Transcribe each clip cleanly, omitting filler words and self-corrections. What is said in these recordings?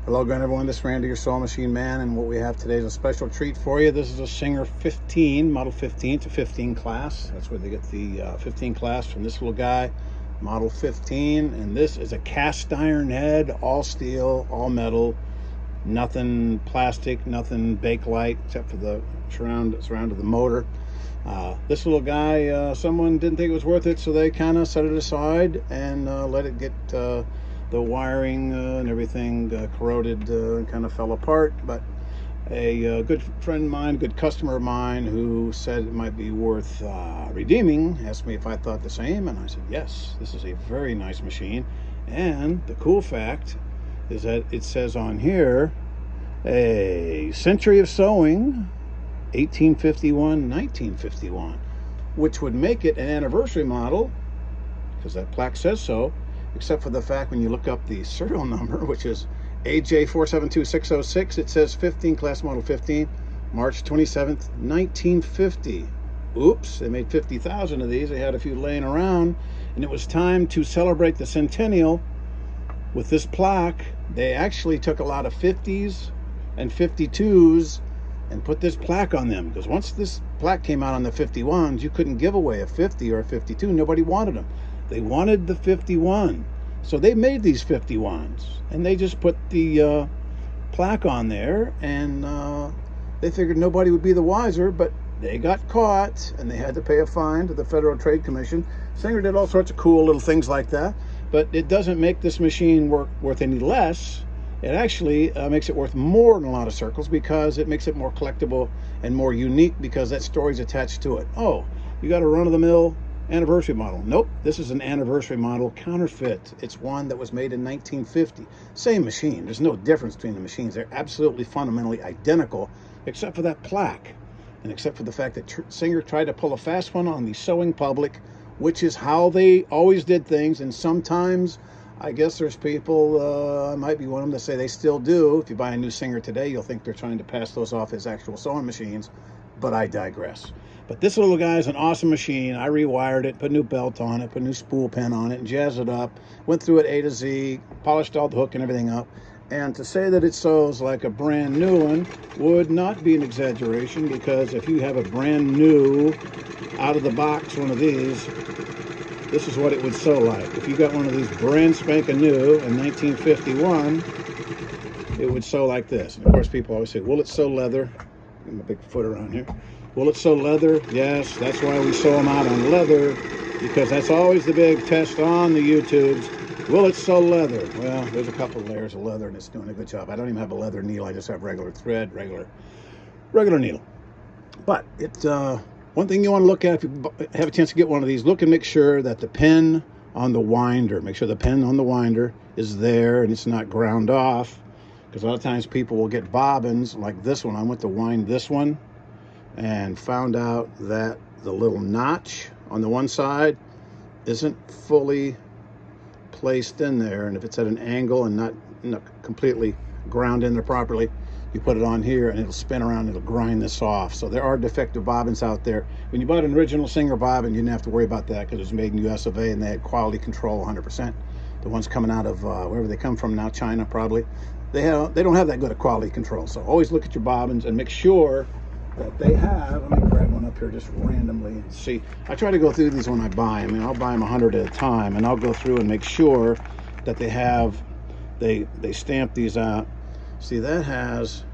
Hello again, everyone. This is Randy, your sewing machine man, and what we have today is a special treat for you. This is a Singer 15, model 15 to 15 class. That's where they get the 15 class from this little guy, model 15. And this is a cast iron head, all steel, all metal, nothing plastic, nothing Bakelite except for the surround of the motor. This little guy, someone didn't think it was worth it, so they kind of set it aside and let it get the wiring and everything corroded and kind of fell apart. But a good friend of mine, good customer of mine, who said it might be worth redeeming, asked me if I thought the same, and I said yes. This is a very nice machine, and the cool fact is that it says on here a century of sewing, 1851, 1951, which would make it an anniversary model because that plaque says so, except for the fact when you look up the serial number, which is AJ472606, it says 15 class model 15, March 27th, 1950. Oops, they made 50,000 of these. They had a few laying around, and it was time to celebrate the centennial with this plaque. They actually took a lot of 50s and 52s and put this plaque on them, because once this plaque came out on the 51s, you couldn't give away a 50 or a 52. Nobody wanted them. They wanted the 51. So they made these 51s, and they just put the plaque on there, and they figured nobody would be the wiser, but they got caught, and they had to pay a fine to the Federal Trade Commission. Singer did all sorts of cool little things like that, but it doesn't make this machine worth any less. It actually makes it worth more in a lot of circles, because it makes it more collectible and more unique, because that story's attached to it. Oh, you got a run-of-the-mill anniversary model. Nope, this is an anniversary model counterfeit. It's one that was made in 1950. Same machine. There's no difference between the machines. They're absolutely fundamentally identical, except for that plaque, and except for the fact that Singer tried to pull a fast one on the sewing public, which is how they always did things. And sometimes I guess there's people, I might be one of them, to say they still do. If you buy a new Singer today, you'll think they're trying to pass those off as actual sewing machines, but I digress. But this little guy is an awesome machine. I rewired it, put a new belt on it, put a new spool pin on it, and jazzed it up. Went through it A to Z, polished all the hook and everything up. And to say that it sews like a brand new one would not be an exaggeration, because if you have a brand new, out of the box one of these, this is what it would sew like. If you got one of these brand spanking new in 1951, it would sew like this. And of course, people always say, will it sew leather? Give me a big foot around here. Will it sew leather? Yes, that's why we sew them out on leather, because that's always the big test on the YouTubes. Will it sew leather? Well, there's a couple of layers of leather, and it's doing a good job. I don't even have a leather needle. I just have regular thread, regular needle. But it's one thing you want to look at if you have a chance to get one of these. Look and make sure that the pin on the winder, make sure the pin on the winder is there and it's not ground off, because a lot of times people will get bobbins like this one. I went to wind this one and found out that the little notch on the one side isn't fully placed in there, and if it's at an angle and not completely ground in there properly, you put it on here and it'll spin around, it'll grind this off. So there are defective bobbins out there. When you bought an original Singer bobbin, you didn't have to worry about that, because it was made in US of A, and they had quality control 100%. The ones coming out of wherever they come from now, China probably, they don't have that good of quality control. So always look at your bobbins and make sure that they have. Let me grab one up here just randomly and see. I try to go through these when I buy them. I mean, I'll buy them 100 at a time, and I'll go through and make sure that they have, they stamp these out. See, that has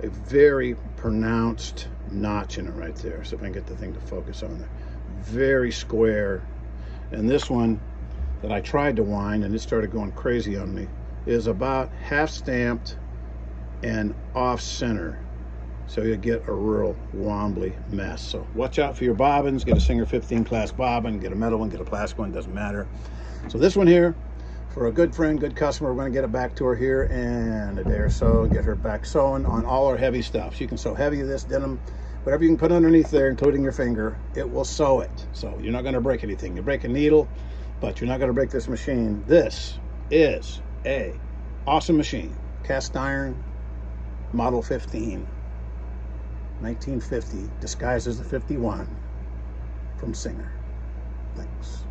a very pronounced notch in it right there. So if I can get the thing to focus on there. Very square. And this one that I tried to wind, and it started going crazy on me, is about half stamped and off center. So you get a real wobbly mess. So watch out for your bobbins. Get a Singer 15 class bobbin, get a metal one, get a plastic one, doesn't matter. So this one here, for a good friend, good customer, we're going to get it back to her here in a day or so and get her back sewing on all our heavy stuff. She can sew heavy, this denim, whatever you can put underneath there, including your finger, it will sew it. So you're not going to break anything. You break a needle, but you're not going to break this machine. This is a awesome machine. Cast iron, model 15, 1950, disguised as the 51 from Singer. Thanks.